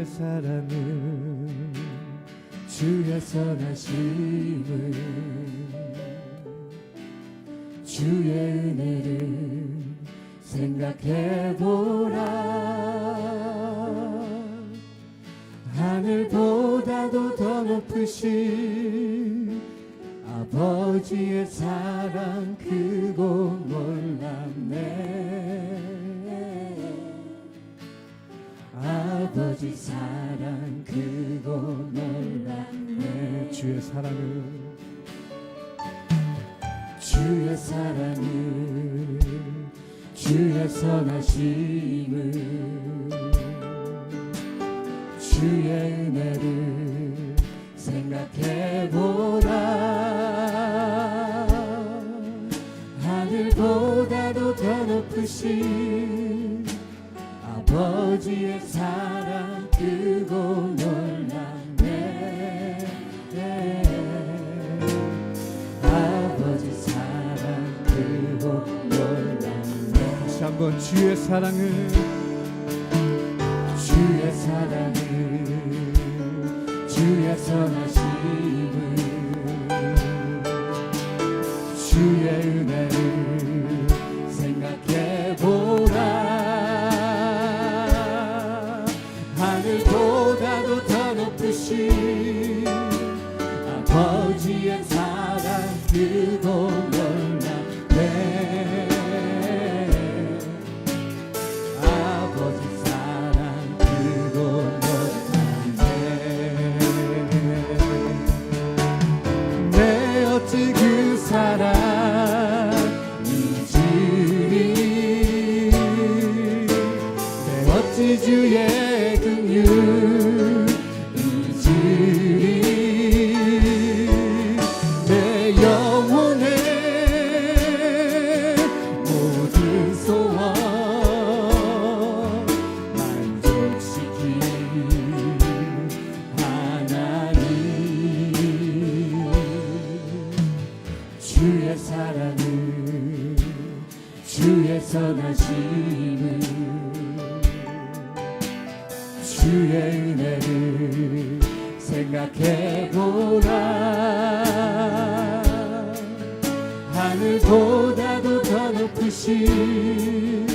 사랑을 주의 선하심을 주의 은혜를 생각해보라. 하늘보다도 더 높으신 아버지의 사랑 크고 놀랍네. 아버지 사랑 크고 놀랍네. 주의 사랑을 주의 선하심을 주의 은혜를 생각해보라. 하늘보다도 더 높으신 아버지의 사랑 크고 놀랍네. 아버지 사랑 크고 놀랍네. 다시 한번 주의 사랑을 주의 선하심을 주의 은혜를 생각해보라. 하늘보다도 더 높으신 아버지의 사랑 크고 놀랍네. 아버지 사랑 크고 놀랍네. 내 어찌 그 사랑이지니 내 어찌 주의 긍휼 내 영혼의 모든 소원 만족시킨 하나님. 주의 사랑을 주의 선하심을 주의 은혜를 생각해보라. 하늘보다도 더 높으신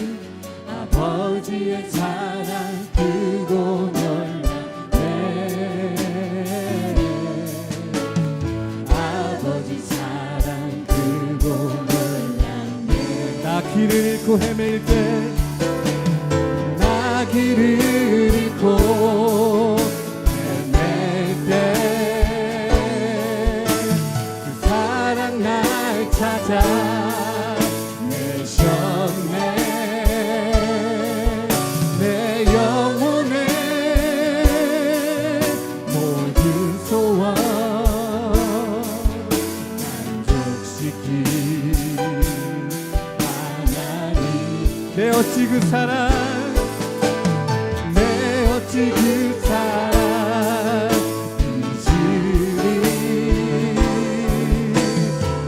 아버지의 사랑 크고 놀랍네. 아버지 사랑 크고 놀랍네. 나 길을 잃고 헤맬 때 길을 잃고 헤맬 때 그 사랑 날 찾아 내셨네. 내 영혼의 모든 소원 만족시킨 하나님. 내 어찌 그 사랑 그 사랑이지니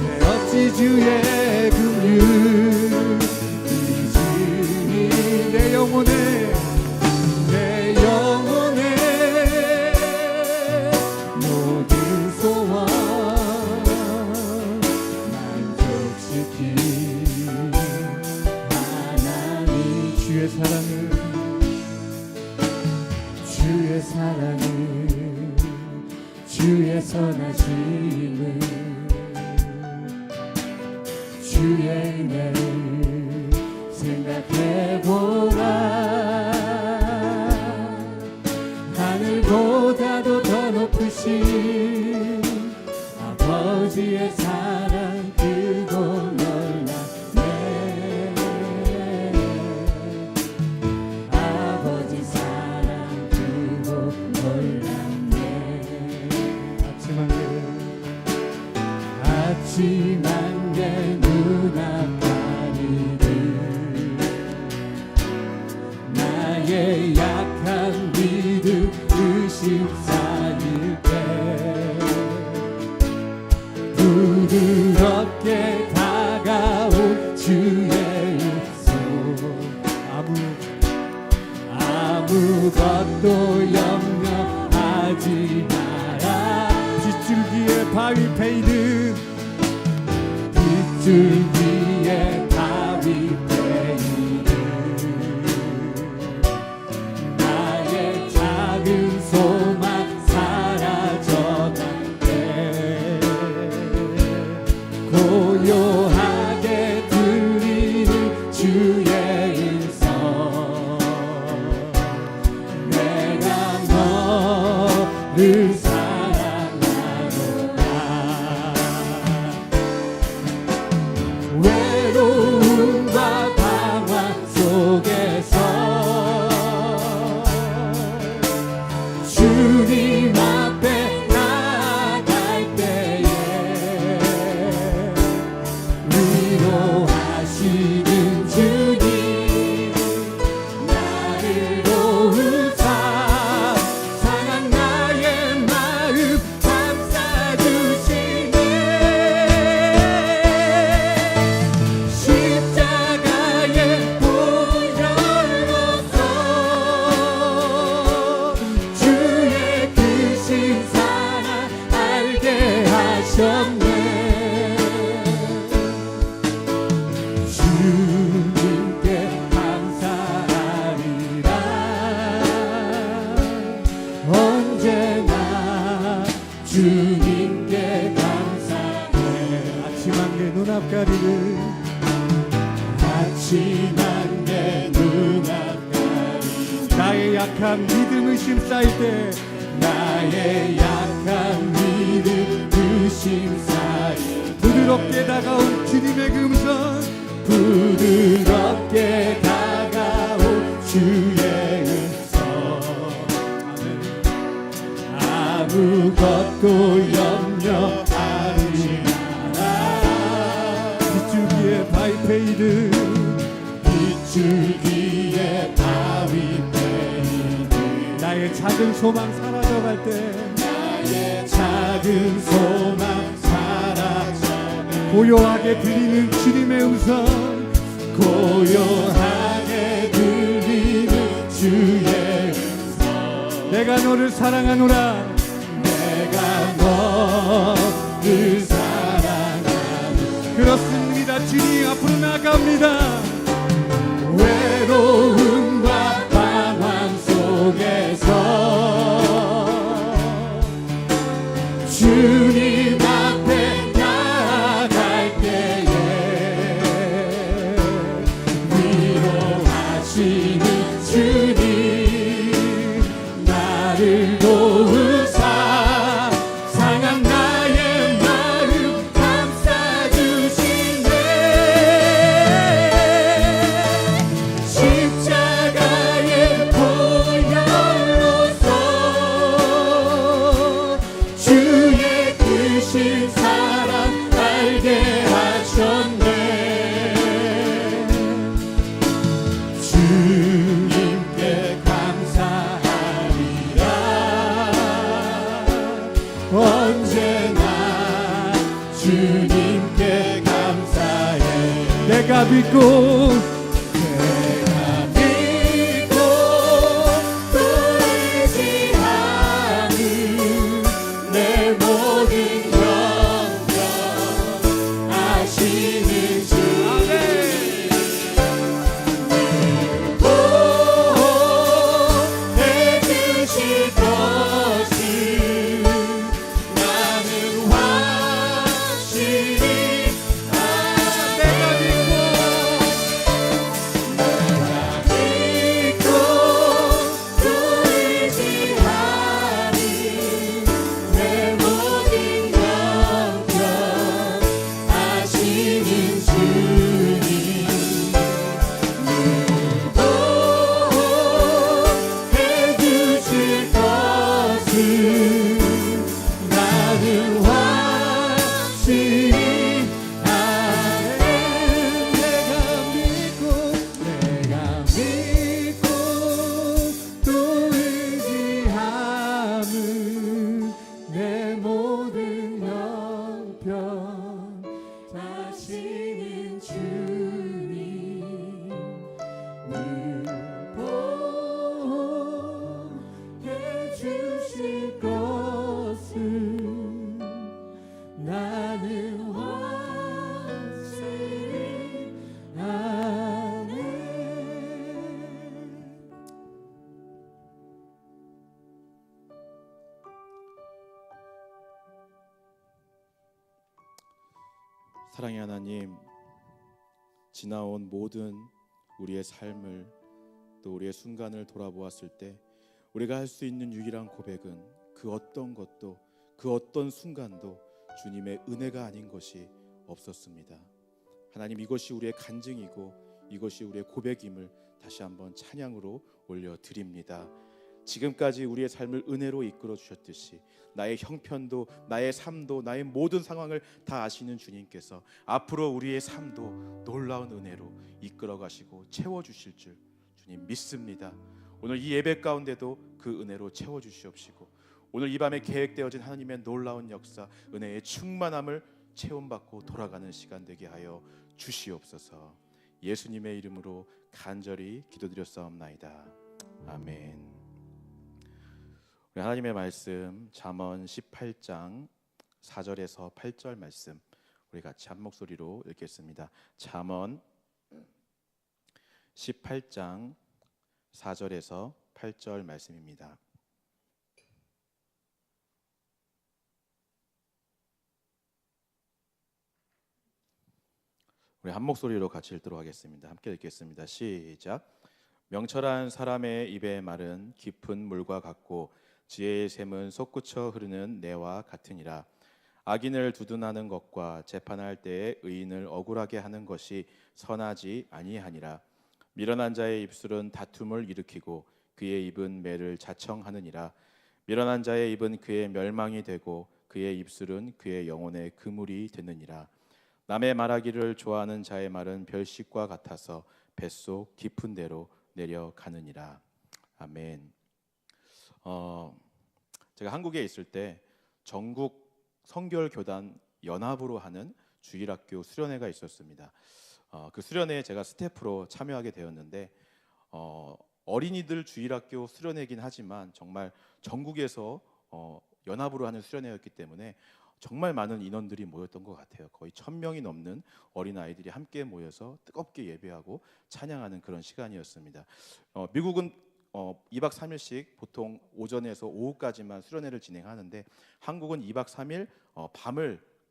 내 어찌 주의 긍휼 이지니 내 영혼의 모든 소원 만족시킨 하나님. 주의 사랑을 주의 선하심을 주의 은혜를 생각해보라. 하늘보다도 더 높으신 아버지의 사랑 크고 놀랍네. 아버지 사랑 크고 놀랍네. 아침 안개 눈앞가리를 나의 약한 믿음 의심 쌓일 때 부드럽게 다가온 주의 손 아무것도 늘 사랑하노라. 외로움과 방황 속에서 주님 앞에 나갈 때에 위로하시는 주님 나를 도우사 상한 나의 마음 감싸주시네. 십자가의 보혈로서 주의 크신 사랑 알게 하셨네. 주님께 감사하리라. 언제나 주님께 감사해. 아침한 내 눈앞가리를 아침한 내 눈앞가리 나의 약한 믿음 의심 쌓일 때 나의 약한 믿음 의심 쌓일 부드럽게 다가온 주님의 음성 부드럽게 다가온 주의 음성 아무것도 염려하지 마라. 빗줄기에 바위페이드 빗줄기에 바위페이드 나의 작은 소망 사라져갈 때 나의 작은 소망 사라져갈 고요하게 들리는 주님의 음성 고요하게 들리는 주의 음성 내가 너를 사랑하노라. 내가 너를 사랑하노라. 그렇습니다. 주님 앞으로 나갑니다. 외로움과 방황 속에서 주님 앞에 나갈 때에 위로하시는 주님 나를 도우사 상한 나의 마음 감싸주시네. 십자가의 보혈로서 주의 크신 사랑 알게 하셨네. 주님께 감사하리라. 언제나 주님께 감사해. 내가 믿고 또 의지하는 내 모든 영광 아시는 주님 보호해주실 것을 나는 확실히 내가 믿고 또 의지하는 내 모든 영광 아시는 주님 보호해주실 것을 나는 확실히 아네. 내가 믿고 또 의지함은 내 모든 형편 다시는 주님 늘 보호해주실 것을 나는 확실히 아네. 사랑의 하나님, 지나온 모든 우리의 삶을 또 우리의 순간을 돌아보았을 때 우리가 할 수 있는 유일한 고백은 그 그 어떤 것도 그 어떤 순간도 주님의 은혜가 아닌 것이 없었습니다. 하나님, 이것이 우리의 간증이고 이것이 우리의 고백임을 다시 한번 찬양으로 올려드립니다. 지금까지 우리의 삶을 은혜로 이끌어 주셨듯이 나의 형편도 나의 삶도 나의 모든 상황을 다 아시는 주님께서 앞으로 우리의 삶도 놀라운 은혜로 이끌어 가시고 채워 주실 줄 주님 믿습니다. 오늘 이 예배 가운데도 그 은혜로 채워 주시옵시고 오늘 이 밤에 계획되어진 하나님의 놀라운 역사, 은혜의 충만함을 체험받고 돌아가는 시간 되게 하여 주시옵소서. 예수님의 이름으로 간절히 기도드렸사옵나이다. 아멘. 우리 하나님의 말씀 잠언 18장 4절에서 8절 말씀 우리 같이 한 목소리로 읽겠습니다. 잠언 18장 4절에서 8절 말씀입니다. 우리 한 목소리로 같이 읽도록 하겠습니다. 함께 읽겠습니다. 시작. 명철한 사람의 입의 말은 깊은 물과 같고 지혜의 샘은 솟구쳐 흐르는 내와 같으니라. 악인을 두둔하는 것과 재판할 때에 의인을 억울하게 하는 것이 선하지 아니하니라. 미련한 자의 입술은 다툼을 일으키고 그의 입은 매를 자청하느니라. 미련한 자의 입은 그의 멸망이 되고 그의 입술은 그의 영혼의 그물이 되느니라. 남의 말하기를 좋아하는 자의 말은 별식과 같아서 뱃속 깊은 데로 내려가느니라. 아멘. 제가 한국에 있을 때 전국 성결교단 연합으로 하는 주일학교 수련회가 있었습니다. 그 수련회에 제가 스태프로 참여하게 되었는데 어린이들 주일학교 수련회이긴 하지만 정말 전국에서 연합으로 하는 수련회였기 때문에 정말 많은 인원들이 모였던 것 같아요. 거의 1000명이 넘는 어린아이들이 함께 모여서 뜨겁게 예배하고 찬양하는 그런 시간이었습니다. 미국은 2박 3일씩 보통 오전에서 오후까지만 수련회를 진행하는데 한국은 2박 3일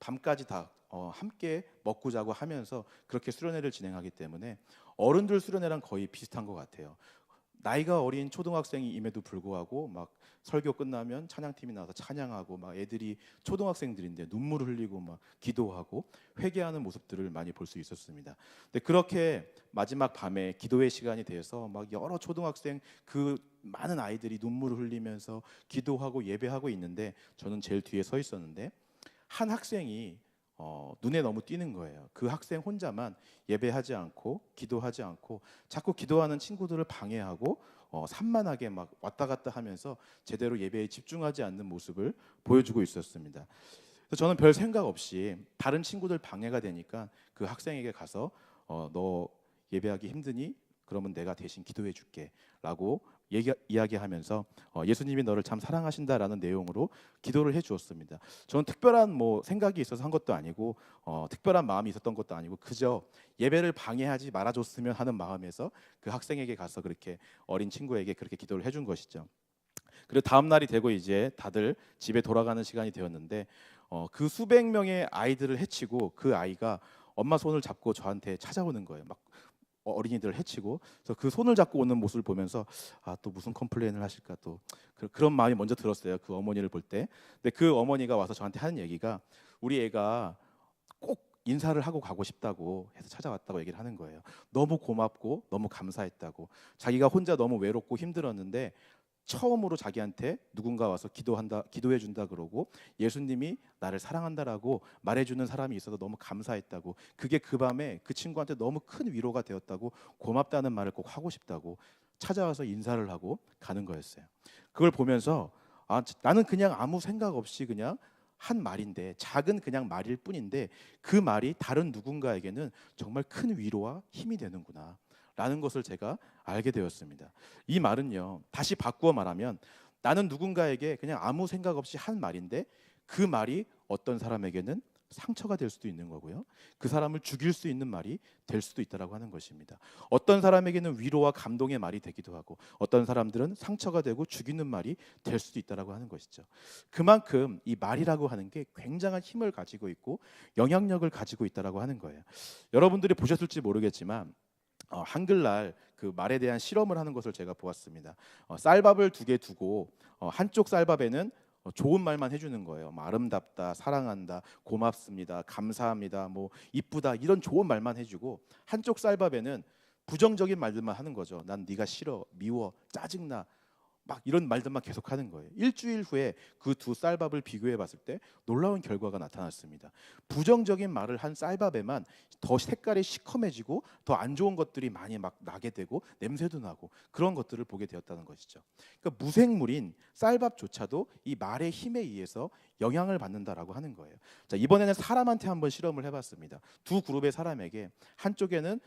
밤까지 다 함께 먹고 자고 하면서 그렇게 수련회를 진행하기 때문에 어른들 수련회랑 거의 비슷한 것 같아요. 나이가 어린 초등학생임에도 불구하고 막 설교 끝나면 찬양팀이 나와서 찬양하고 막 애들이 초등학생들인데 눈물을 흘리고 막 기도하고 회개하는 모습들을 많이 볼 수 있었습니다. 근데 그렇게 마지막 밤에 기도회 시간이 돼서 막 여러 초등학생 그 많은 아이들이 눈물을 흘리면서 기도하고 예배하고 있는데 저는 제일 뒤에 서 있었는데 한 학생이 눈에 너무 띄는 거예요. 그 학생 혼자만 예배하지 않고 기도하지 않고 자꾸 기도하는 친구들을 방해하고 산만하게 막 왔다 갔다 하면서 제대로 예배에 집중하지 않는 모습을 보여주고 있었습니다. 그래서 저는 별 생각 없이 다른 친구들 방해가 되니까 그 학생에게 가서 너 예배하기 힘드니? 그러면 내가 대신 기도해 줄게 라고 이야기하면서 예수님이 너를 참 사랑하신다라는 내용으로 기도를 해 주었습니다. 저는 특별한 생각이 있어서 한 것도 아니고 특별한 마음이 있었던 것도 아니고 그저 예배를 방해하지 말아줬으면 하는 마음에서 그 학생에게 가서 그렇게 어린 친구에게 그렇게 기도를 해준 것이죠. 그리고 다음 날이 되고 이제 다들 집에 돌아가는 시간이 되었는데 그 수백 명의 아이들을 해치고 그 아이가 엄마 손을 잡고 저한테 찾아오는 거예요. 막 어린이들을 해치고. 그래서 그 손을 잡고 오는 모습을 보면서 또 무슨 컴플레인을 하실까 또 그런 마음이 먼저 들었어요. 그 어머니를 볼 때. 근데 그 어머니가 와서 저한테 하는 얘기가 우리 애가 꼭 인사를 하고 가고 싶다고 해서 찾아왔다고 얘기를 하는 거예요. 너무 고맙고 너무 감사했다고. 자기가 혼자 너무 외롭고 힘들었는데 처음으로 자기한테 누군가 와서 기도해 준다 그러고 예수님이 나를 사랑한다라고 말해주는 사람이 있어서 너무 감사했다고. 그게 그 밤에 그 친구한테 너무 큰 위로가 되었다고 고맙다는 말을 꼭 하고 싶다고 찾아와서 인사를 하고 가는 거였어요. 그걸 보면서 나는 그냥 아무 생각 없이 그냥 한 말인데 작은 그냥 말일 뿐인데 그 말이 다른 누군가에게는 정말 큰 위로와 힘이 되는구나 라는 것을 제가 알게 되었습니다. 이 말은요, 다시 바꾸어 말하면 나는 누군가에게 그냥 아무 생각 없이 한 말인데 그 말이 어떤 사람에게는 상처가 될 수도 있는 거고요, 그 사람을 죽일 수 있는 말이 될 수도 있다라고 하는 것입니다. 어떤 사람에게는 위로와 감동의 말이 되기도 하고 어떤 사람들은 상처가 되고 죽이는 말이 될 수도 있다라고 하는 것이죠. 그만큼 이 말이라고 하는 게 굉장한 힘을 가지고 있고 영향력을 가지고 있다라고 하는 거예요. 여러분들이 보셨을지 모르겠지만 한글날 그 말에 대한 실험을 하는 것을 제가 보았습니다. 쌀밥을 2개 두고 한쪽 쌀밥에는 좋은 말만 해주는 거예요. 뭐 아름답다, 사랑한다, 고맙습니다, 감사합니다, 뭐 이쁘다 이런 좋은 말만 해주고 한쪽 쌀밥에는 부정적인 말들만 하는 거죠. 난 네가 싫어, 미워, 짜증나 막 이런 말들만 계속하는 거예요. 일주일 후에 그 두 쌀밥을 비교해 봤을 때 놀라운 결과가 나타났습니다. 부정적인 말을 한 쌀밥에만 더 색깔이 시커매지고 더 안 좋은 것들이 많이 막 나게 되고 냄새도 나고 그런 것들을 보게 되었다는 것이죠. 그러니까 무생물인 쌀밥조차도 이 말의 힘에 의해서 영향을 받는다라고 하는 거예요. 자, 이번에는 사람한테 한번 실험을 해봤습니다. 두 그룹의 사람에게 한쪽에는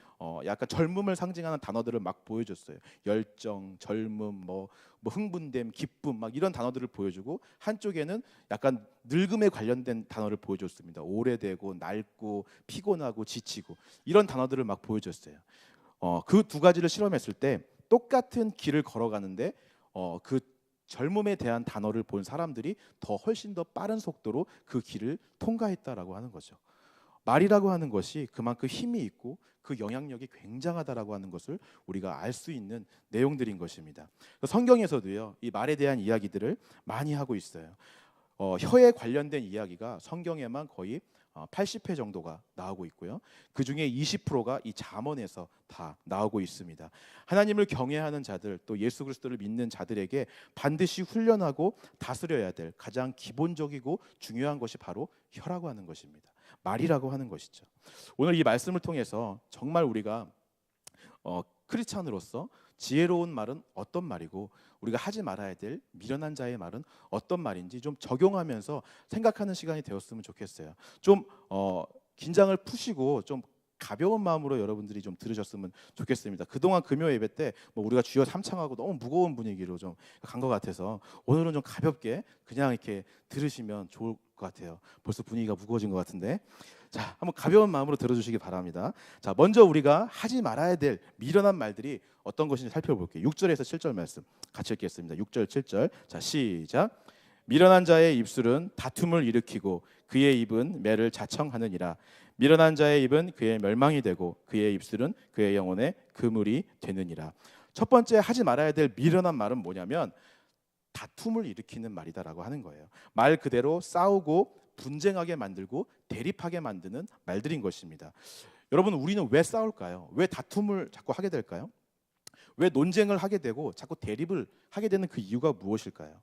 약간 젊음을 상징하는 단어들을 막 보여줬어요. 열정, 젊음, 뭐 흥분됨, 기쁨 막 이런 단어들을 보여주고 한쪽에는 약간 늙음에 관련된 단어를 보여줬습니다. 오래되고 낡고 피곤하고 지치고 이런 단어들을 막 보여줬어요. 그 두 가지를 실험했을 때 똑같은 길을 걸어가는데 그 젊음에 대한 단어를 본 사람들이 더 훨씬 더 빠른 속도로 그 길을 통과했다라고 하는 거죠. 말이라고 하는 것이 그만큼 힘이 있고 그 영향력이 굉장하다라고 하는 것을 우리가 알 수 있는 내용들인 것입니다. 성경에서도요, 이 말에 대한 이야기들을 많이 하고 있어요. 혀에 관련된 이야기가 성경에만 거의 80회 정도가 나오고 있고요. 그 중에 20%가 이 잠언에서 다 나오고 있습니다. 하나님을 경외하는 자들, 또 예수 그리스도를 믿는 자들에게 반드시 훈련하고 다스려야 될 가장 기본적이고 중요한 것이 바로 혀라고 하는 것입니다. 말이라고 하는 것이죠. 오늘 이 말씀을 통해서 정말 우리가 크리스찬으로서 지혜로운 말은 어떤 말이고 우리가 하지 말아야 될 미련한 자의 말은 어떤 말인지 좀 적용하면서 생각하는 시간이 되었으면 좋겠어요. 좀 긴장을 푸시고 좀 가벼운 마음으로 여러분들이 좀 들으셨으면 좋겠습니다. 그동안 금요 예배 때 뭐 우리가 주여 삼창하고 너무 무거운 분위기로 좀 간 것 같아서 오늘은 좀 가볍게 그냥 이렇게 들으시면 좋을 것 같아요. 벌써 분위기가 무거워진 것 같은데, 자, 한번 가벼운 마음으로 들어주시기 바랍니다. 자, 먼저 우리가 하지 말아야 될 미련한 말들이 어떤 것인지 살펴볼게요. 6절에서 7절 말씀 같이 읽겠습니다. 6절 7절. 자, 시작. 미련한 자의 입술은 다툼을 일으키고 그의 입은 매를 자청하느니라. 미련한 자의 입은 그의 멸망이 되고 그의 입술은 그의 영혼의 그물이 되느니라. 첫 번째 하지 말아야 될 미련한 말은 뭐냐면 다툼을 일으키는 말이다라고 하는 거예요. 말 그대로 싸우고 분쟁하게 만들고 대립하게 만드는 말들인 것입니다. 여러분, 우리는 왜 싸울까요? 왜 다툼을 자꾸 하게 될까요? 왜 논쟁을 하게 되고 자꾸 대립을 하게 되는 그 이유가 무엇일까요?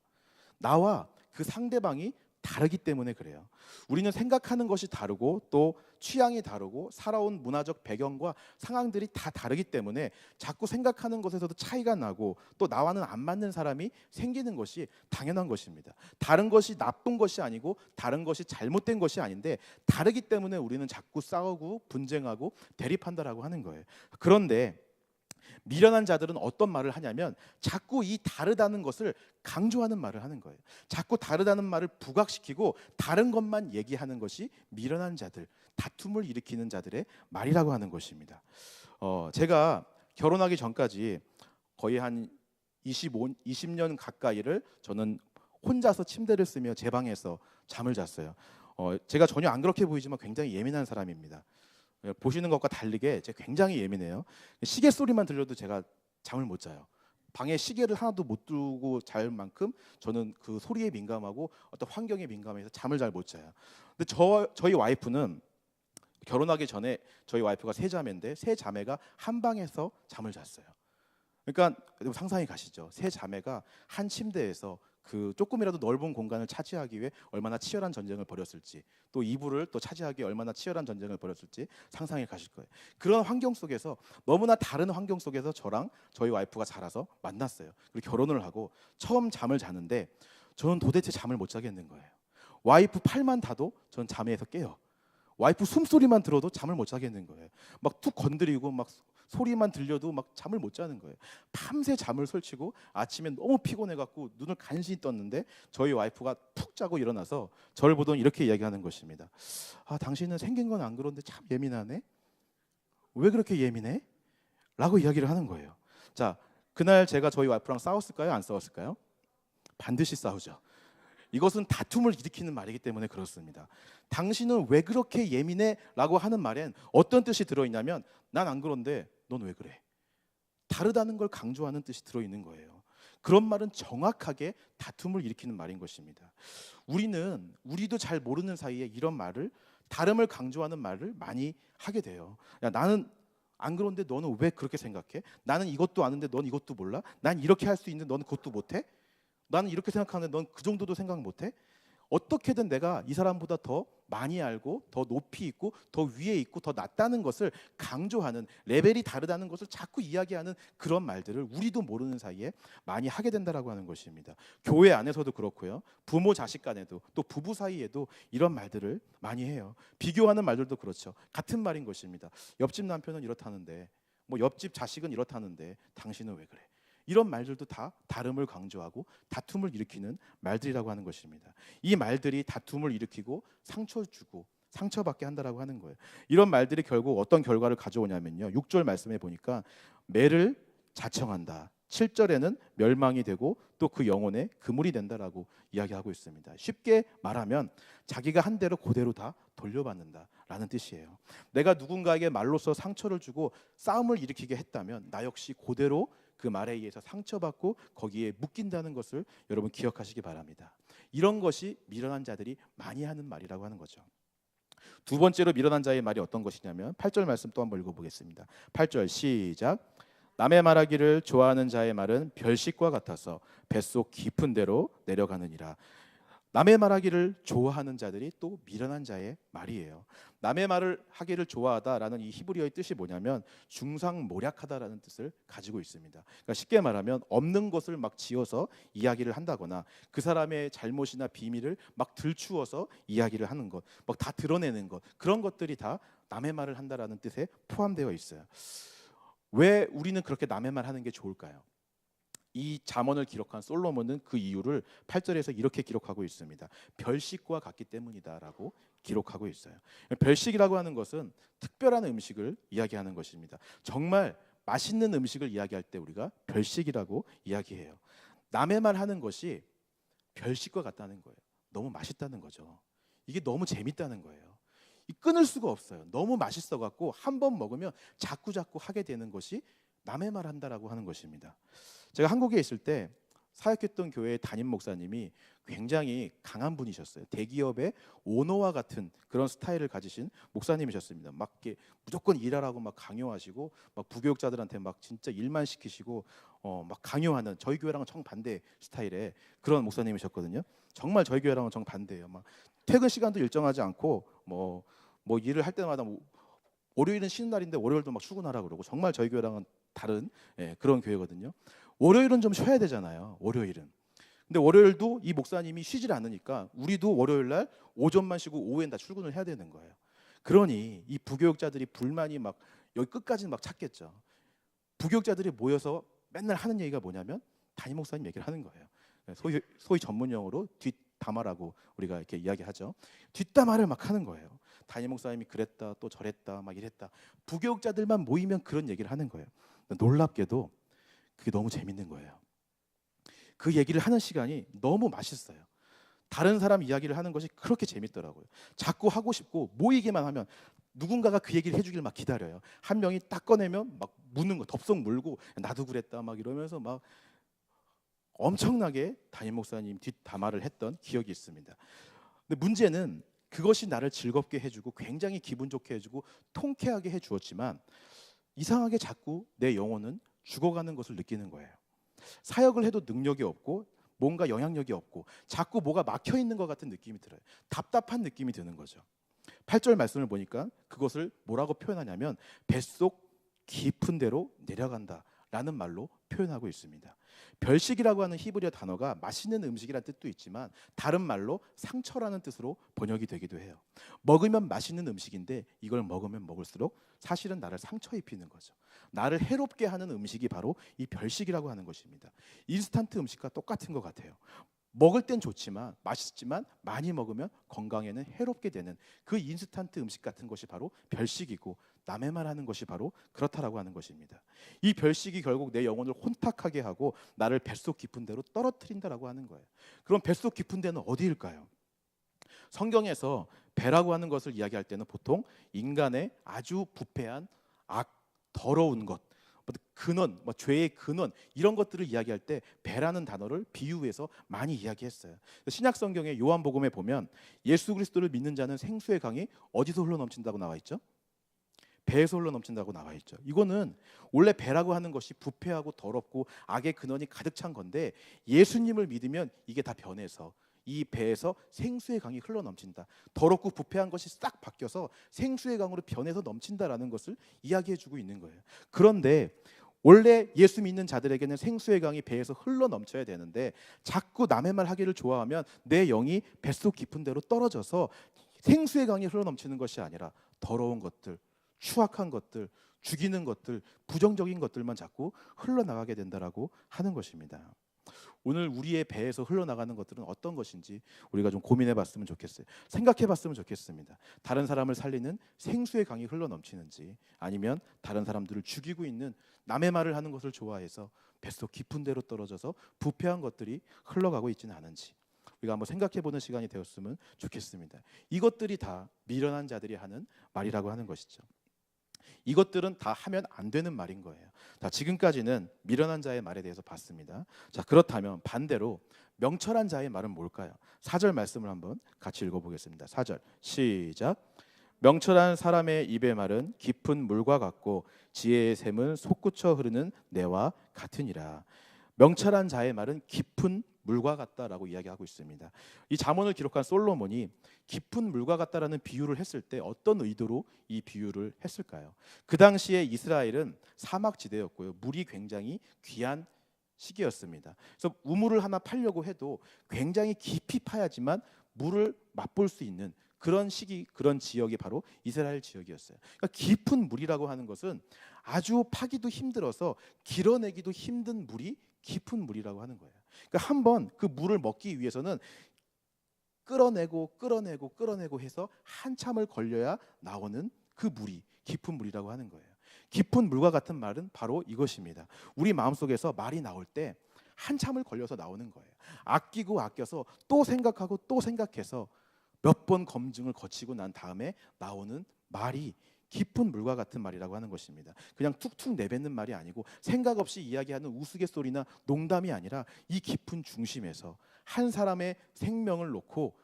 나와 그 상대방이 다르기 때문에 그래요. 우리는 생각하는 것이 다르고 또 취향이 다르고 살아온 문화적 배경과 상황들이 다 다르기 때문에 자꾸 생각하는 것에서도 차이가 나고 또 나와는 안 맞는 사람이 생기는 것이 당연한 것입니다. 다른 것이 나쁜 것이 아니고 다른 것이 잘못된 것이 아닌데 다르기 때문에 우리는 자꾸 싸우고 분쟁하고 대립한다라고 하는 거예요. 그런데 미련한 자들은 어떤 말을 하냐면 자꾸 이 다르다는 것을 강조하는 말을 하는 거예요. 자꾸 다르다는 말을 부각시키고 다른 것만 얘기하는 것이 미련한 자들, 다툼을 일으키는 자들의 말이라고 하는 것입니다. 제가 결혼하기 전까지 거의 한 20년 가까이를 저는 혼자서 침대를 쓰며 제 방에서 잠을 잤어요. 제가 전혀 안 그렇게 보이지만 굉장히 예민한 사람입니다. 보시는 것과 다르게 제가 굉장히 예민해요. 시계 소리만 들려도 제가 잠을 못 자요. 방에 시계를 하나도 못 두고 잘 만큼 저는 그 소리에 민감하고 어떤 환경에 민감해서 잠을 잘 못 자요. 근데 저희 와이프는 결혼하기 전에 저희 와이프가 세 자매인데 세 자매가 한 방에서 잠을 잤어요. 그러니까 상상이 가시죠. 세 자매가 한 침대에서 그 조금이라도 넓은 공간을 차지하기 위해 얼마나 치열한 전쟁을 벌였을지, 또 이불을 또 차지하기 위해 얼마나 치열한 전쟁을 벌였을지 상상이 가실 거예요. 그런 환경 속에서 너무나 다른 환경 속에서 저랑 저희 와이프가 자라서 만났어요. 그리고 결혼을 하고 처음 잠을 자는데 저는 도대체 잠을 못 자겠는 거예요. 와이프 팔만 닿아도 전 잠에서 깨요. 와이프 숨소리만 들어도 잠을 못 자겠는 거예요. 막 툭 건드리고 막 소리만 들려도 막 잠을 못 자는 거예요. 밤새 잠을 설치고 아침에 너무 피곤해갖고 눈을 간신히 떴는데 저희 와이프가 푹 자고 일어나서 저를 보더니 이렇게 이야기하는 것입니다. 아, 당신은 생긴 건 안 그런데 참 예민하네. 왜 그렇게 예민해? 라고 이야기를 하는 거예요. 자, 그날 제가 저희 와이프랑 싸웠을까요? 안 싸웠을까요? 반드시 싸우죠. 이것은 다툼을 일으키는 말이기 때문에 그렇습니다. 당신은 왜 그렇게 예민해? 라고 하는 말엔 어떤 뜻이 들어있냐면 난 안 그런데 넌 왜 그래? 다르다는 걸 강조하는 뜻이 들어있는 거예요. 그런 말은 정확하게 다툼을 일으키는 말인 것입니다. 우리도 잘 모르는 사이에 이런 말을, 다름을 강조하는 말을 많이 하게 돼요. 야, 나는 안 그런데 너는 왜 그렇게 생각해? 나는 이것도 아는데 넌 이것도 몰라? 난 이렇게 할 수 있는데 넌 그것도 못해? 나는 이렇게 생각하는데 넌 그 정도도 생각 못해? 어떻게든 내가 이 사람보다 더 많이 알고 더 높이 있고 더 위에 있고 더 낫다는 것을 강조하는, 레벨이 다르다는 것을 자꾸 이야기하는 그런 말들을 우리도 모르는 사이에 많이 하게 된다라고 하는 것입니다. 교회 안에서도 그렇고요. 부모 자식 간에도, 또 부부 사이에도 이런 말들을 많이 해요. 비교하는 말들도 그렇죠. 같은 말인 것입니다. 옆집 남편은 이렇다는데, 뭐 옆집 자식은 이렇다는데 당신은 왜 그래? 이런 말들도 다 다름을 강조하고 다툼을 일으키는 말들이라고 하는 것입니다. 이 말들이 다툼을 일으키고 상처 주고 상처받게 한다라고 하는 거예요. 이런 말들이 결국 어떤 결과를 가져오냐면요. 6절 말씀해 보니까 매를 자청한다. 7절에는 멸망이 되고 또 그 영혼의 그물이 된다라고 이야기하고 있습니다. 쉽게 말하면 자기가 한 대로 그대로 다 돌려받는다라는 뜻이에요. 내가 누군가에게 말로써 상처를 주고 싸움을 일으키게 했다면 나 역시 그대로 그 말에 의해서 상처받고 거기에 묶인다는 것을 여러분 기억하시기 바랍니다. 이런 것이 미련한 자들이 많이 하는 말이라고 하는 거죠. 두 번째로 미련한 자의 말이 어떤 것이냐면 8절 말씀 또 한번 읽어보겠습니다. 8절 시작. 남의 말하기를 좋아하는 자의 말은 별식과 같아서 뱃속 깊은 데로 내려가느니라. 남의 말하기를 좋아하는 자들이 또 미련한 자의 말이에요. 남의 말을 하기를 좋아하다라는 이 히브리어의 뜻이 뭐냐면 중상모략하다라는 뜻을 가지고 있습니다. 그러니까 쉽게 말하면 없는 것을 막 지어서 이야기를 한다거나 그 사람의 잘못이나 비밀을 막 들추어서 이야기를 하는 것, 막 다 드러내는 것, 그런 것들이 다 남의 말을 한다라는 뜻에 포함되어 있어요. 왜 우리는 그렇게 남의 말 하는 게 좋을까요? 이 잠언을 기록한 솔로몬은 그 이유를 8절에서 이렇게 기록하고 있습니다. 별식과 같기 때문이다라고 기록하고 있어요. 별식이라고 하는 것은 특별한 음식을 이야기하는 것입니다. 정말 맛있는 음식을 이야기할 때 우리가 별식이라고 이야기해요. 남의 말 하는 것이 별식과 같다는 거예요. 너무 맛있다는 거죠. 이게 너무 재밌다는 거예요. 끊을 수가 없어요. 너무 맛있어 갖고 한 번 먹으면 자꾸 하게 되는 것이 남의 말 한다라고 하는 것입니다. 제가 한국에 있을 때 사역했던 교회의 담임 목사님이 굉장히 강한 분이셨어요. 대기업의 오너와 같은 그런 스타일을 가지신 목사님이셨습니다. 막 이렇게 무조건 일하라고 막 강요하시고, 막 부교육자들한테 막 진짜 일만 시키시고, 막 강요하는, 저희 교회랑은 정반대 스타일의 그런 목사님이셨거든요. 정말 저희 교회랑은 정반대예요. 막 퇴근 시간도 일정하지 않고, 뭐 일을 할 때마다 월요일은 쉬는 날인데 월요일도 막 출근하라 그러고, 정말 저희 교회랑은 다른 그런 교회거든요. 월요일은 좀 쉬어야 되잖아요. 월요일은. 근데 월요일도 이 목사님이 쉬질 않으니까 우리도 월요일 날 오전만 쉬고 오후엔 다 출근을 해야 되는 거예요. 그러니 이 부교육자들이 불만이 막 여기 끝까지는 막 찼겠죠. 부교육자들이 모여서 맨날 하는 얘기가 뭐냐면 담임 목사님 얘기를 하는 거예요. 소위 전문 용어로 뒷담화라고 우리가 이렇게 이야기하죠. 뒷담화를 막 하는 거예요. 담임 목사님이 그랬다 또 저랬다 막 이랬다. 부교육자들만 모이면 그런 얘기를 하는 거예요. 놀랍게도 그게 너무 재밌는 거예요. 그 얘기를 하는 시간이 너무 맛있어요. 다른 사람 이야기를 하는 것이 그렇게 재밌더라고요. 자꾸 하고 싶고 모이기만 하면 누군가가 그 얘기를 해주길 막 기다려요. 한 명이 딱 꺼내면 막 묻는 거, 덥석 물고 나도 그랬다 막 이러면서 막 엄청나게 담임 목사님 뒷담화를 했던 기억이 있습니다. 근데 문제는 그것이 나를 즐겁게 해주고 굉장히 기분 좋게 해주고 통쾌하게 해주었지만 이상하게 자꾸 내 영혼은 죽어가는 것을 느끼는 거예요. 사역을 해도 능력이 없고 뭔가 영향력이 없고 자꾸 뭐가 막혀 있는 것 같은 느낌이 들어요. 답답한 느낌이 드는 거죠. 8절 말씀을 보니까 그것을 뭐라고 표현하냐면 뱃속 깊은 데로 내려간다 라는 말로 표현하고 있습니다. 별식이라고 하는 히브리어 단어가 맛있는 음식이라는 뜻도 있지만 다른 말로 상처라는 뜻으로 번역이 되기도 해요. 먹으면 맛있는 음식인데 이걸 먹으면 먹을수록 사실은 나를 상처 입히는 거죠. 나를 해롭게 하는 음식이 바로 이 별식이라고 하는 것입니다. 인스턴트 음식과 똑같은 것 같아요. 먹을 땐 좋지만 맛있지만 많이 먹으면 건강에는 해롭게 되는 그 인스턴트 음식 같은 것이 바로 별식이고 남의 말하는 것이 바로 그렇다라고 하는 것입니다. 이 별식이 결국 내 영혼을 혼탁하게 하고 나를 뱃속 깊은 데로 떨어뜨린다라고 하는 거예요. 그럼 뱃속 깊은 데는 어디일까요? 성경에서 배라고 하는 것을 이야기할 때는 보통 인간의 아주 부패한 더러운 것, 근원, 죄의 근원 이런 것들을 이야기할 때 배라는 단어를 비유해서 많이 이야기했어요. 신약 성경의 요한복음에 보면 예수 그리스도를 믿는 자는 생수의 강이 어디서 흘러넘친다고 나와 있죠? 배에서 흘러넘친다고 나와 있죠. 이거는 원래 배라고 하는 것이 부패하고 더럽고 악의 근원이 가득 찬 건데 예수님을 믿으면 이게 다 변해서 이 배에서 생수의 강이 흘러넘친다. 더럽고 부패한 것이 싹 바뀌어서 생수의 강으로 변해서 넘친다라는 것을 이야기해주고 있는 거예요. 그런데 원래 예수 믿는 자들에게는 생수의 강이 배에서 흘러넘쳐야 되는데 자꾸 남의 말 하기를 좋아하면 내 영이 뱃속 깊은 데로 떨어져서 생수의 강이 흘러넘치는 것이 아니라 더러운 것들, 추악한 것들, 죽이는 것들, 부정적인 것들만 자꾸 흘러나가게 된다라고 하는 것입니다. 오늘 우리의 배에서 흘러나가는 것들은 어떤 것인지 우리가 좀 고민해봤으면 좋겠어요. 생각해봤으면 좋겠습니다. 다른 사람을 살리는 생수의 강이 흘러넘치는지 아니면 다른 사람들을 죽이고 있는 남의 말을 하는 것을 좋아해서 뱃속 깊은 데로 떨어져서 부패한 것들이 흘러가고 있지는 않은지 우리가 한번 생각해보는 시간이 되었으면 좋겠습니다. 이것들이 다 미련한 자들이 하는 말이라고 하는 것이죠. 이것들은 다 하면 안 되는 말인 거예요. 자, 지금까지는 미련한 자의 말에 대해서 봤습니다. 자, 그렇다면 반대로 명철한 자의 말은 뭘까요? 4절 말씀을 한번 같이 읽어보겠습니다. 4절 시작. 명철한 사람의 입의 말은 깊은 물과 같고 지혜의 샘은 솟구쳐 흐르는 내와 같으니라. 명철한 자의 말은 깊은 물과 같다라고 이야기하고 있습니다. 이 잠언을 기록한 솔로몬이 깊은 물과 같다라는 비유를 했을 때 어떤 의도로 이 비유를 했을까요? 그 당시에 이스라엘은 사막지대였고요. 물이 굉장히 귀한 시기였습니다. 그래서 우물을 하나 파려고 해도 굉장히 깊이 파야지만 물을 맛볼 수 있는 그런 시기, 그런 지역이 바로 이스라엘 지역이었어요. 그러니까 깊은 물이라고 하는 것은 아주 파기도 힘들어서 길어내기도 힘든 물이 깊은 물이라고 하는 거예요. 그러니까 한번 그 물을 먹기 위해서는 끌어내고 해서 한참을 걸려야 나오는 그 물이 깊은 물이라고 하는 거예요. 깊은 물과 같은 말은 바로 이것입니다. 우리 마음속에서 말이 나올 때 한참을 걸려서 나오는 거예요. 아끼고 아껴서 또 생각하고 또 생각해서 몇 번 검증을 거치고 난 다음에 나오는 말이 깊은 물과 같은 말이라고 하는 것입니다. 그냥 툭툭 내뱉는 말이 아니고 생각 없이 이야기하는 우스갯소리나 농담이 아니라 이 깊은 중심에서 한 사람의 생명을 놓고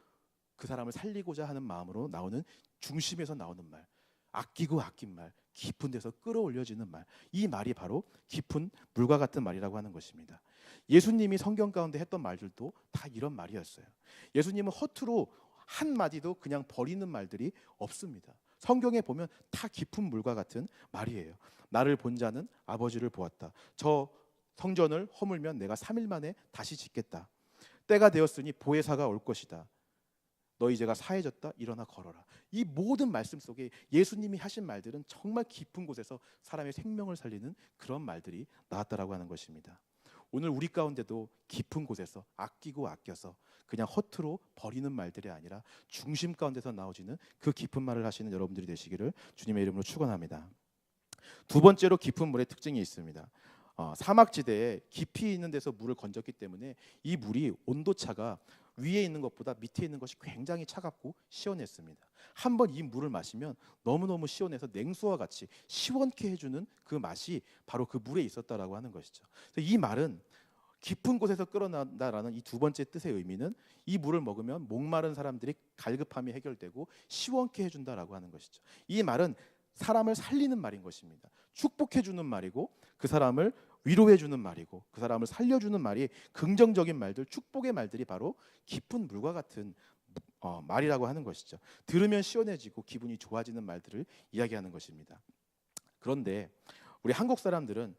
그 사람을 살리고자 하는 마음으로 나오는 중심에서 나오는 말, 아끼고 아낀 말, 깊은 데서 끌어올려지는 말, 이 말이 바로 깊은 물과 같은 말이라고 하는 것입니다. 예수님이 성경 가운데 했던 말들도 다 이런 말이었어요. 예수님은 허투루 한 마디도 그냥 버리는 말들이 없습니다. 성경에 보면 다 깊은 물과 같은 말이에요. 나를 본 자는 아버지를 보았다. 저 성전을 허물면 내가 3일 만에 다시 짓겠다. 때가 되었으니 보혜사가 올 것이다. 너희 죄가 사해졌다. 일어나 걸어라. 이 모든 말씀 속에 예수님이 하신 말들은 정말 깊은 곳에서 사람의 생명을 살리는 그런 말들이 나왔다라고 하는 것입니다. 오늘 우리 가운데도 깊은 곳에서 아끼고 아껴서 그냥 허투루 버리는 말들이 아니라 중심 가운데서 나오지는 그 깊은 말을 하시는 여러분들이 되시기를 주님의 이름으로 축원합니다. 두 번째로 깊은 물의 특징이 있습니다. 사막지대에 깊이 있는 데서 물을 건졌기 때문에 이 물이 온도차가 위에 있는 것보다 밑에 있는 것이 굉장히 차갑고 시원했습니다. 한번 이 물을 마시면 너무너무 시원해서 냉수와 같이 시원케 해주는 그 맛이 바로 그 물에 있었다라고 하는 것이죠. 그래서 이 말은 깊은 곳에서 끌어난다라는 이 두 번째 뜻의 의미는 이 물을 먹으면 목마른 사람들이 갈급함이 해결되고 시원케 해준다라고 하는 것이죠. 이 말은 사람을 살리는 말인 것입니다. 축복해주는 말이고 그 사람을 위로해주는 말이고 그 사람을 살려주는 말이 긍정적인 말들, 축복의 말들이 바로 깊은 물과 같은 말이라고 하는 것이죠. 들으면 시원해지고 기분이 좋아지는 말들을 이야기하는 것입니다. 그런데 우리 한국 사람들은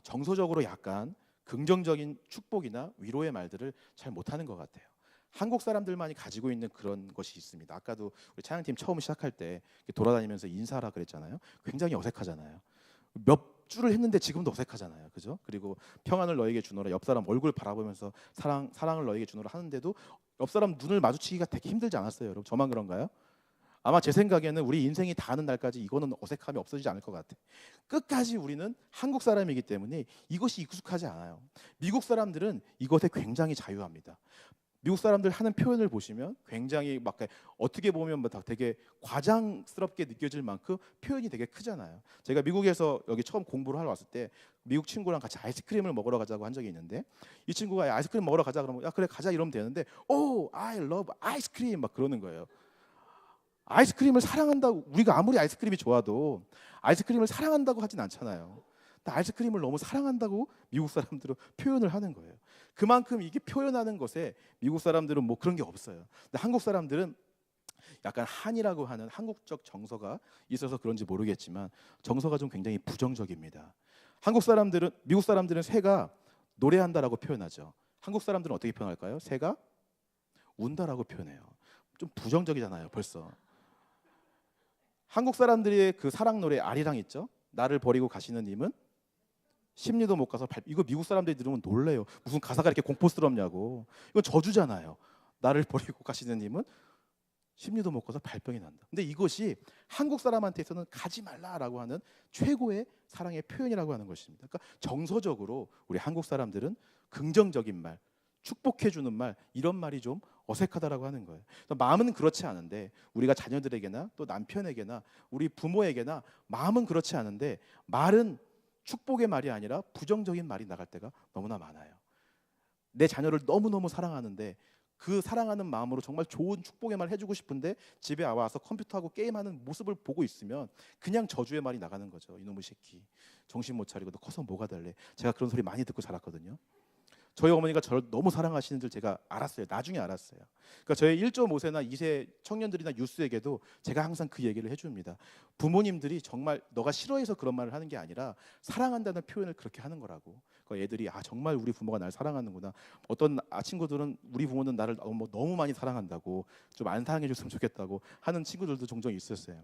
정서적으로 약간 긍정적인 축복이나 위로의 말들을 잘 못하는 것 같아요. 한국 사람들만이 가지고 있는 그런 것이 있습니다. 아까도 우리 찬양팀 처음 시작할 때 돌아다니면서 인사하라 그랬잖아요. 굉장히 어색하잖아요. 몇 주를 했는데 지금도 어색하잖아요. 그죠? 그리고 평안을 너에게 주노라, 옆 사람 얼굴 바라보면서 사랑을 너에게 주노라 하는데도 옆 사람 눈을 마주치기가 되게 힘들지 않았어요, 여러분? 저만 그런가요? 아마 제 생각에는 우리 인생이 다하는 날까지 이거는 어색함이 없어지지 않을 것 같아요. 끝까지 우리는 한국 사람이기 때문에 이것이 익숙하지 않아요. 미국 사람들은 이것에 굉장히 자유합니다. 미국 사람들 하는 표현을 보시면 굉장히 막 어떻게 보면 뭐 되게 과장스럽게 느껴질 만큼 표현이 되게 크잖아요. 제가 미국에서 여기 처음 공부를 하러 왔을 때 미국 친구랑 같이 아이스크림을 먹으러 가자고 한 적이 있는데, 이 친구가 아이스크림 먹으러 가자 그러면 야 그래 가자 이러면 되는데, 오 I love 아이스크림 막 그러는 거예요. 아이스크림을 사랑한다고, 우리가 아무리 아이스크림이 좋아도 아이스크림을 사랑한다고 하진 않잖아요. 근데 아이스크림을 너무 사랑한다고 미국 사람들은 표현을 하는 거예요. 그만큼 이게 표현하는 것에 미국 사람들은 뭐 그런 게 없어요. 근데 한국 사람들은 약간 한이라고 하는 한국적 정서가 있어서 그런지 모르겠지만 정서가 좀 굉장히 부정적입니다. 미국 사람들은 새가 노래한다라고 표현하죠. 한국 사람들은 어떻게 표현할까요? 새가 운다라고 표현해요. 좀 부정적이잖아요, 벌써. 한국 사람들의 그 사랑 노래 아리랑 있죠? 나를 버리고 가시는 님은 십리도 못 가서 이거 미국 사람들이 들으면 놀래요. 무슨 가사가 이렇게 공포스럽냐고. 이건 저주잖아요. 나를 버리고 가시는 님은 십리도 못 가서 발병이 난다. 근데 이것이 한국 사람한테서는 가지 말라라고 하는 최고의 사랑의 표현이라고 하는 것입니다. 그러니까 정서적으로 우리 한국 사람들은 긍정적인 말, 축복해 주는 말, 이런 말이 좀 어색하다라고 하는 거예요. 마음은 그렇지 않은데 우리가 자녀들에게나 또 남편에게나 우리 부모에게나 마음은 그렇지 않은데 말은 축복의 말이 아니라 부정적인 말이 나갈 때가 너무나 많아요. 내 자녀를 너무너무 사랑하는데 그 사랑하는 마음으로 정말 좋은 축복의 말 해주고 싶은데 집에 와서 컴퓨터하고 게임하는 모습을 보고 있으면 그냥 저주의 말이 나가는 거죠. 이놈의 새끼 정신 못 차리고 너 커서 뭐가 될래. 제가 그런 소리 많이 듣고 자랐거든요. 저희 어머니가 저를 너무 사랑하시는 줄 제가 알았어요. 나중에 알았어요. 그러니까 저희 1.5세나 2세 청년들이나 유스에게도 제가 항상 그 얘기를 해줍니다. 부모님들이 정말 너가 싫어해서 그런 말을 하는 게 아니라 사랑한다는 표현을 그렇게 하는 거라고. 그러니까 애들이 정말 우리 부모가 날 사랑하는구나. 어떤 친구들은 우리 부모는 나를 너무 많이 사랑한다고, 좀 안 사랑해 줬으면 좋겠다고 하는 친구들도 종종 있었어요.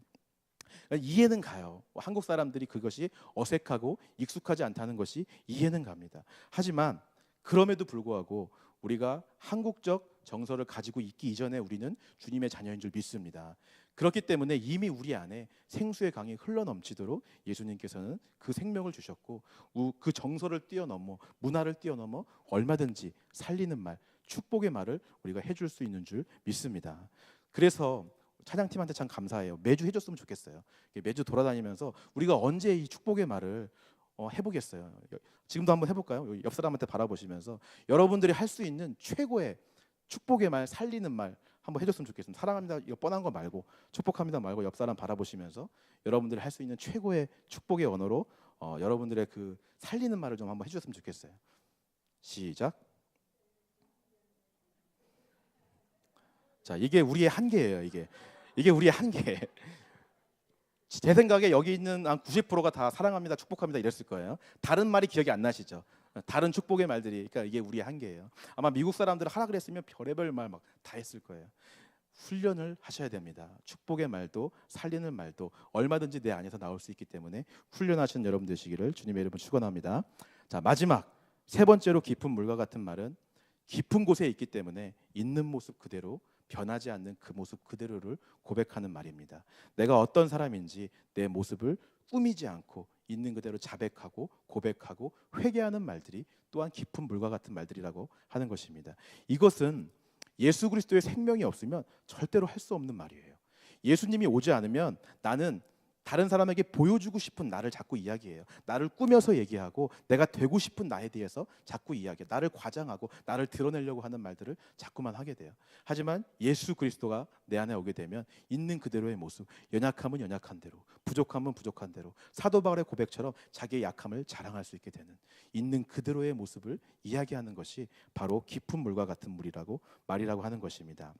그러니까 이해는 가요. 한국 사람들이 그것이 어색하고 익숙하지 않다는 것이 이해는 갑니다. 하지만 그럼에도 불구하고 우리가 한국적 정서를 가지고 있기 이전에 우리는 주님의 자녀인 줄 믿습니다. 그렇기 때문에 이미 우리 안에 생수의 강이 흘러넘치도록 예수님께서는 그 생명을 주셨고 그 정서를 뛰어넘어 문화를 뛰어넘어 얼마든지 살리는 말, 축복의 말을 우리가 해줄 수 있는 줄 믿습니다. 그래서 찬양팀한테 참 감사해요. 매주 해줬으면 좋겠어요. 매주 돌아다니면서 우리가 언제 이 축복의 말을 해보겠어요. 지금도 한번 해볼까요? 옆 사람한테 바라보시면서 여러분들이 할 수 있는 최고의 축복의 말, 살리는 말 한번 해줬으면 좋겠습니다. 사랑합니다 이거 뻔한 거 말고, 축복합니다 말고 옆 사람 바라보시면서 여러분들이 할 수 있는 최고의 축복의 언어로 여러분들의 그 살리는 말을 좀 한번 해주셨으면 좋겠어요. 시작. 자, 이게 우리의 한계예요. 이게 우리의 한계. 제 생각에 여기 있는 한 90%가 다 사랑합니다, 축복합니다 이랬을 거예요. 다른 말이 기억이 안 나시죠? 다른 축복의 말들이. 그러니까 이게 우리의 한계예요. 아마 미국 사람들은 하라 그랬으면 별의별 말 막 다 했을 거예요. 훈련을 하셔야 됩니다. 축복의 말도 살리는 말도 얼마든지 내 안에서 나올 수 있기 때문에 훈련하시는 여러분 되시기를 주님의 이름으로 축원합니다. 자, 마지막 세 번째로 깊은 물과 같은 말은 깊은 곳에 있기 때문에 있는 모습 그대로, 변하지 않는 그 모습 그대로를 고백하는 말입니다. 내가 어떤 사람인지 내 모습을 꾸미지 않고 있는 그대로 자백하고 고백하고 회개하는 말들이 또한 깊은 물과 같은 말들이라고 하는 것입니다. 이것은 예수 그리스도의 생명이 없으면 절대로 할 수 없는 말이에요. 예수님이 오지 않으면 나는 다른 사람에게 보여주고 싶은 나를 자꾸 이야기해요. 나를 꾸며서 얘기하고 내가 되고 싶은 나에 대해서 자꾸 이야기해요. 나를 과장하고 나를 드러내려고 하는 말들을 자꾸만 하게 돼요. 하지만 예수 그리스도가 내 안에 오게 되면 있는 그대로의 모습, 연약함은 연약한 대로, 부족함은 부족한 대로, 사도 바울의 고백처럼 자기의 약함을 자랑할 수 있게 되는, 있는 그대로의 모습을 이야기하는 것이 바로 깊은 물과 같은 말이라고 하는 것입니다.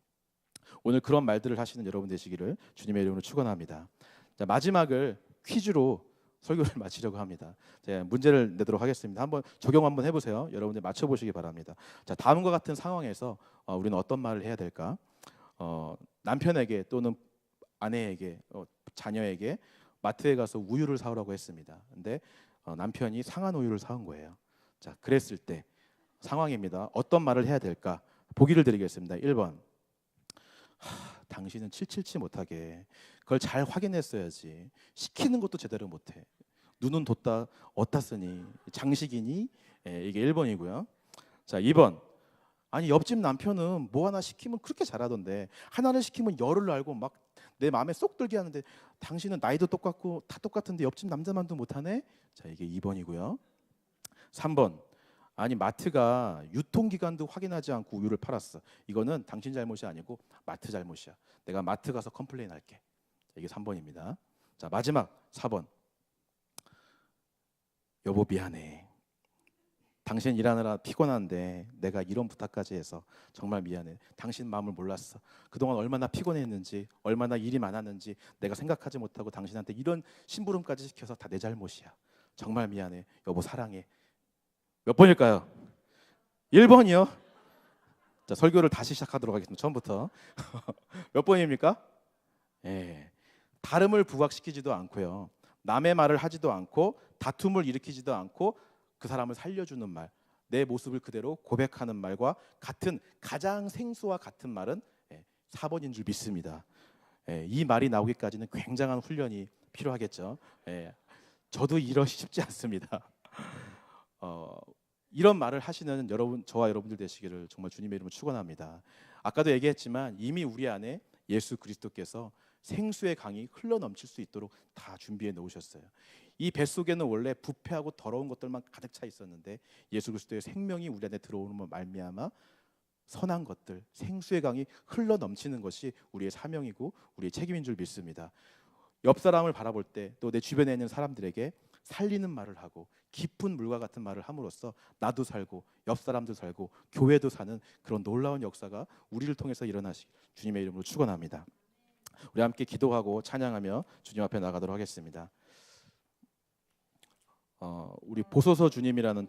오늘 그런 말들을 하시는 여러분 되시기를 주님의 이름으로 축원합니다. 자, 마지막을 퀴즈로 설교를 마치려고 합니다. 제가 문제를 내도록 하겠습니다. 한번 적용 한번 해보세요. 여러분들 맞춰보시기 바랍니다. 자, 다음과 같은 상황에서 우리는 어떤 말을 해야 될까? 남편에게 또는 아내에게, 자녀에게 마트에 가서 우유를 사오라고 했습니다. 근데 남편이 상한 우유를 사온 거예요. 자, 그랬을 때 상황입니다. 어떤 말을 해야 될까? 보기를 드리겠습니다. 1번. 당신은 777 못하게 그걸 잘 확인했어야지. 시키는 것도 제대로 못해. 눈은 뒀다 어디다 쓰니? 장식이니? 이게 1번이고요. 자, 2번. 아니 옆집 남편은 뭐 하나 시키면 그렇게 잘하던데 하나를 시키면 열을 알고 막 내 마음에 쏙 들게 하는데 당신은 나이도 똑같고 다 똑같은데 옆집 남자만도 못하네? 자, 이게 2번이고요. 3번. 아니 마트가 유통기간도 확인하지 않고 우유를 팔았어. 이거는 당신 잘못이 아니고 마트 잘못이야. 내가 마트 가서 컴플레인 할게. 이게 3번입니다. 자, 마지막 4번. 여보 미안해. 당신 일하느라 피곤한데 내가 이런 부탁까지 해서 정말 미안해. 당신 마음을 몰랐어. 그동안 얼마나 피곤했는지, 얼마나 일이 많았는지 내가 생각하지 못하고 당신한테 이런 심부름까지 시켜서 다 내 잘못이야. 정말 미안해. 여보 사랑해. 몇 번일까요? 1번이요. 자, 설교를 다시 시작하도록 하겠습니다. 처음부터. 몇 번입니까? 예. 다름을 부각시키지도 않고요. 남의 말을 하지도 않고 다툼을 일으키지도 않고 그 사람을 살려주는 말, 내 모습을 그대로 고백하는 말과 같은 가장 생수와 같은 말은 4번인 줄 믿습니다. 이 말이 나오기까지는 굉장한 훈련이 필요하겠죠. 저도 이러시 쉽지 않습니다. 이런 말을 하시는 여러분, 저와 여러분들 되시기를 정말 주님의 이름으로 축원합니다. 아까도 얘기했지만 이미 우리 안에 예수 그리스도께서 생수의 강이 흘러넘칠 수 있도록 다 준비해 놓으셨어요. 이 뱃속에는 원래 부패하고 더러운 것들만 가득 차 있었는데 예수 그리스도의 생명이 우리 안에 들어오는 말미암아 선한 것들, 생수의 강이 흘러넘치는 것이 우리의 사명이고 우리의 책임인 줄 믿습니다. 옆 사람을 바라볼 때 또 내 주변에 있는 사람들에게 살리는 말을 하고 깊은 물과 같은 말을 함으로써 나도 살고 옆 사람도 살고 교회도 사는 그런 놀라운 역사가 우리를 통해서 일어나시길 주님의 이름으로 축원합니다. 우리 함께 기도하고 찬양하며 주님 앞에 나가도록 하겠습니다. 우리 보소서 주님이라는